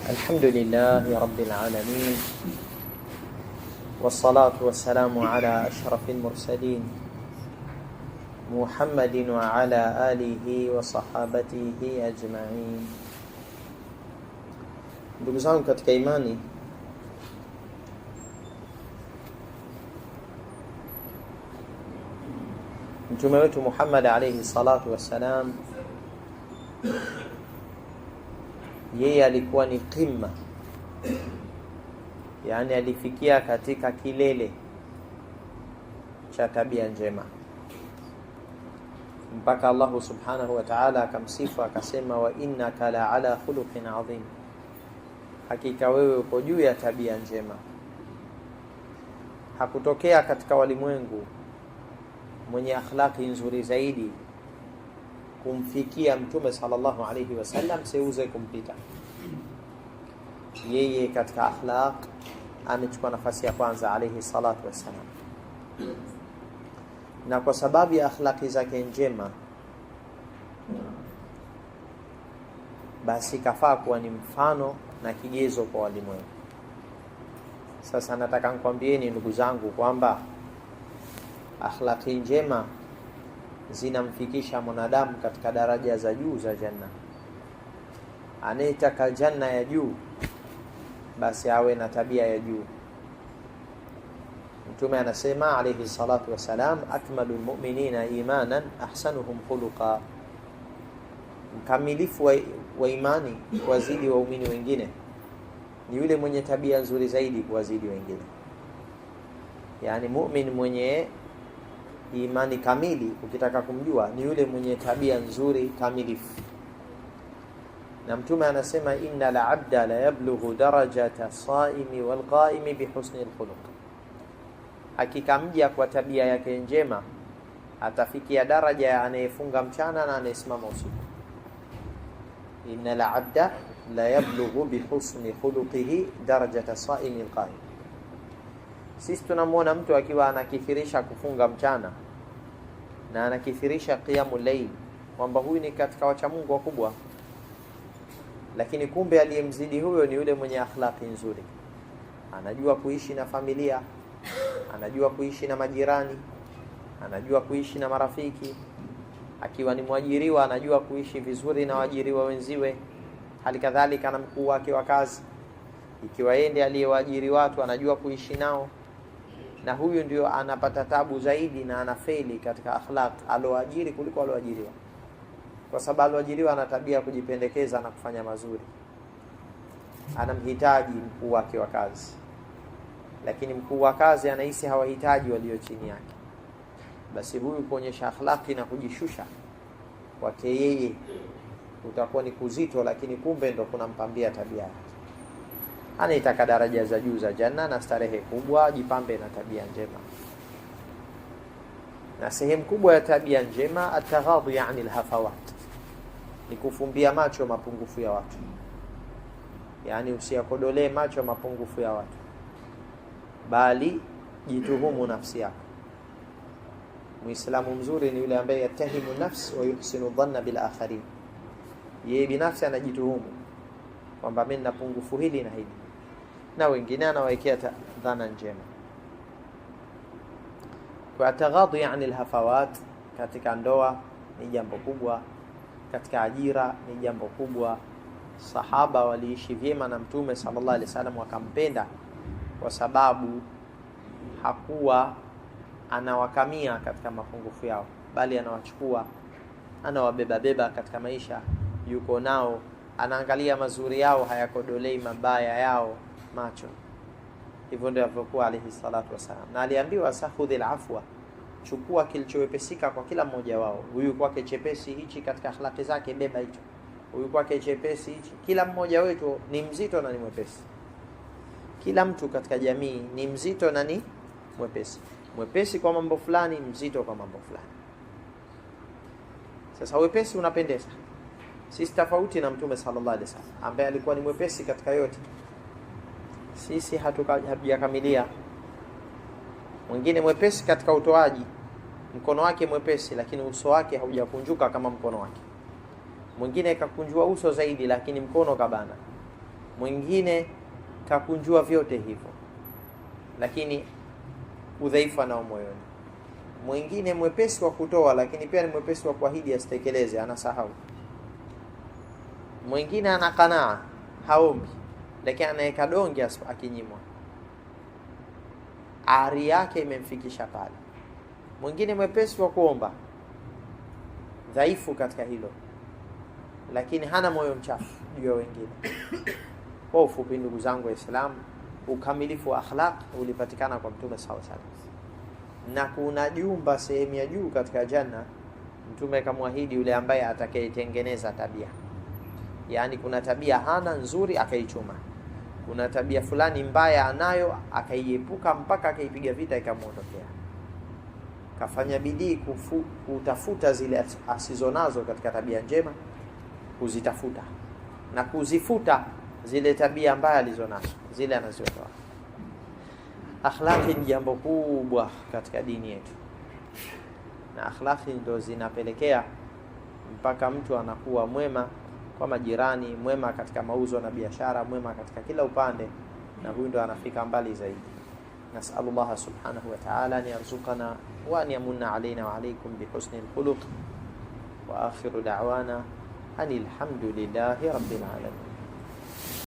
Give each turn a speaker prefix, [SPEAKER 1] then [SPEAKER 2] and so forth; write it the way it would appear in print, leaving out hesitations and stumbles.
[SPEAKER 1] الحمد لله رب العالمين، والصلاة والسلام على أشرف المرسلين محمد وعلى آله وصحابته أجمعين. Ndugu zangu katika imani, Mtume wetu Muhammad alayhi salatu wassalam, yeye alikuwa ni qimma, yani alifikia katika kilele cha tabia njema, mpaka Allah subhanahu wa ta'ala akamsifu akasema, wa innaka la ala khuluqin adhim, hakika wewe uko juu ya tabia njema. Hakutokea katika walimwengu mwenye akhlaqi nzuri zaidi kumfikia Mtume sallallahu alayhi wasallam, seuze kumpita yeye. Katika akhlaq amechukua nafasi ya kwanza alayhi salatu wassalam, na kwa sababu ya akhlaqi zake njema, basi kafaa kuwa ni mfano na kigezo kwa walimwengu. Sasa nataka nikwambieni ndugu zangu kwamba akhlaqi njema zinamfikisha mwanadamu katika daraja za juu za janna. Anayetaka janna ya juu, basi awe na tabia ya juu. Mtume anasema alayhi salatu wasalam, akmalul mu'minina imanan ahsanuhum khuluqa, mkamilifu wa imani wazidi waumini wengine ni yule mwenye tabia nzuri zaidi kuwazidi wengine. Yani mu'min mwenye imani kamili, ukitaka kumjua, ni yule mwenye tabia nzuri kamilifu. Na Mtume anasema, inna la abda la yablughu darajata saimi wal qaimi bihusni alkhuluq, hakika mja kwa tabia yake njema atafikia daraja ya anayefunga mchana na anayesimama usiku. Inna la abda la yablughu bihusni khuluqihi darajata saimi alqaim. Sisi tunamwona mtu akiwa anakithirisha kufunga mchana na anakithirisha qiyamul layl, kwamba huyu ni katika wacha Mungu wakubwa, lakini kumbe aliyemzidi huyo ni yule mwenye akhlaqi nzuri. Anajua kuishi na familia, anajua kuishi na majirani, anajua kuishi na marafiki. Akiwa ni mwajiriwa, anajua kuishi vizuri na waajiriwa wenziwe, hali kadhalika na mkuu wake wa kazi. Ikiwa yeye ndiye aliyewaajiri watu, anajua kuishi nao, na huyu ndio anapata tabu zaidi na anafeli katika akhlaq aloajiri kuliko aloajiriwa, kwa sababu aloajiriwa ana tabia kujipendekeza na kufanya mazuri, anamhitaji mkuu wake wa kazi, lakini mkuu wa kazi anahisi hawahitaji walio chini yake. Basi huyu kuonyesha akhlaqi na kujishusha kwake yeye utakuwa ni kuzito, lakini kumbe ndo kunampambia tabia yake. Anaitaka daraja za juu za janna na starehe kubwa, jipambe na tabia njema. Na sehemu kubwa ya tabia njema, ataghadhi yani alhafawat, ni kufumbia macho mapungufu ya watu. Yani usiyakodolee macho mapungufu ya watu, bali jituhumu nafsi yako. Muislamu mzuri ni yule ambaye yatahimu nafsi wa yuhsinu dhanna bil akharin. Yeye binafsi anajituhumu kwamba mimi nina pungufu hili na hili, na wengine anawekea dhana njema. Kwa taghadhi yani alhafawat, katika ndoa ni jambo kubwa, katika ajira ni jambo kubwa. Sahaba waliishi vyema na Mtume sallallahu alaihi wasallam, wakampenda kwa sababu hakuwa anawakamia katika mapungufu yao, bali anawachukua, anawabeba katika maisha, yuko nao, anaangalia mazuri yao, hayakodolei mabaya yao macho. Hivyo ndio alivyokuwa alayhi salatu wasalam. Na aliambiwa, sahudhil afwa, chukua kilichowepesika kwa kila mmoja wao. Huyu kwake chepesi hichi katika akhlaqi zake, beba hicho. Huyu kwake chepesi hichi. Kila mmoja wetu ni mzito na ni mwepesi. Kila mtu katika jamii ni mzito na ni mwepesi. Mwepesi kwa mambo fulani, mzito kwa mambo fulani. Sasa wepesi unapendeza. Sisi tofauti na Mtume sallallahu alaihi wasallam ambaye alikuwa ni mwepesi katika yote. Sisi hatujakamilia. Mwingine mwepesi katika utoaji, mkono wake mwepesi lakini uso wake haujakunjuka kama mkono wake. Mwingine kakunjua uso zaidi lakini mkono kabana. mwingine kakunjua vyote hivyo, lakini udhaifu anao moyoni. Mwingine mwepesi wa kutoa, lakini pia ni mwepesi wa kuahidi asitekeleze, anasahau. Mwingine ana qanaa, haombi, lakini anaweka donge akinyimwa, ari yake imemfikisha pale. Mwingine mwepesi wa kuomba, dhaifu katika hilo, lakini hana moyo mchafu juu ya wengine. Kwa ufupi, ndugu zangu Waislamu, ukamilifu wa akhlaq ulipatikana kwa Mtume sallallahu alaihi wasallam, na kuna jumba sehemu ya juu katika janna. Mtume kamwahidi yule ambaye atakayetengeneza tabia, yaani kuna tabia hana nzuri akaichuma, kuna tabia fulani mbaya anayo akaiepuka mpaka akaipiga vita ikamuondokea, kafanya bidii kutafuta zile asizonazo katika tabia njema, kuzitafuta na kuzifuta zile tabia mbaya alizonazo, zile anazotoa. Akhlaqi ni jambo kubwa katika dini yetu, na akhlaqi ndio zinapelekea mpaka mtu anakuwa mwema kwa majirani, mwema katika mauzo na biashara, mwema katika kila upande, na huyu ndo anafika mbali zaidi. Nas'alullah subhanahu wa ta'ala an yarzuqana wa an yamunna alayna wa alaykum bi husni al-khuluq, wa akhiru da'wana anil hamdulillahi rabbil alamin.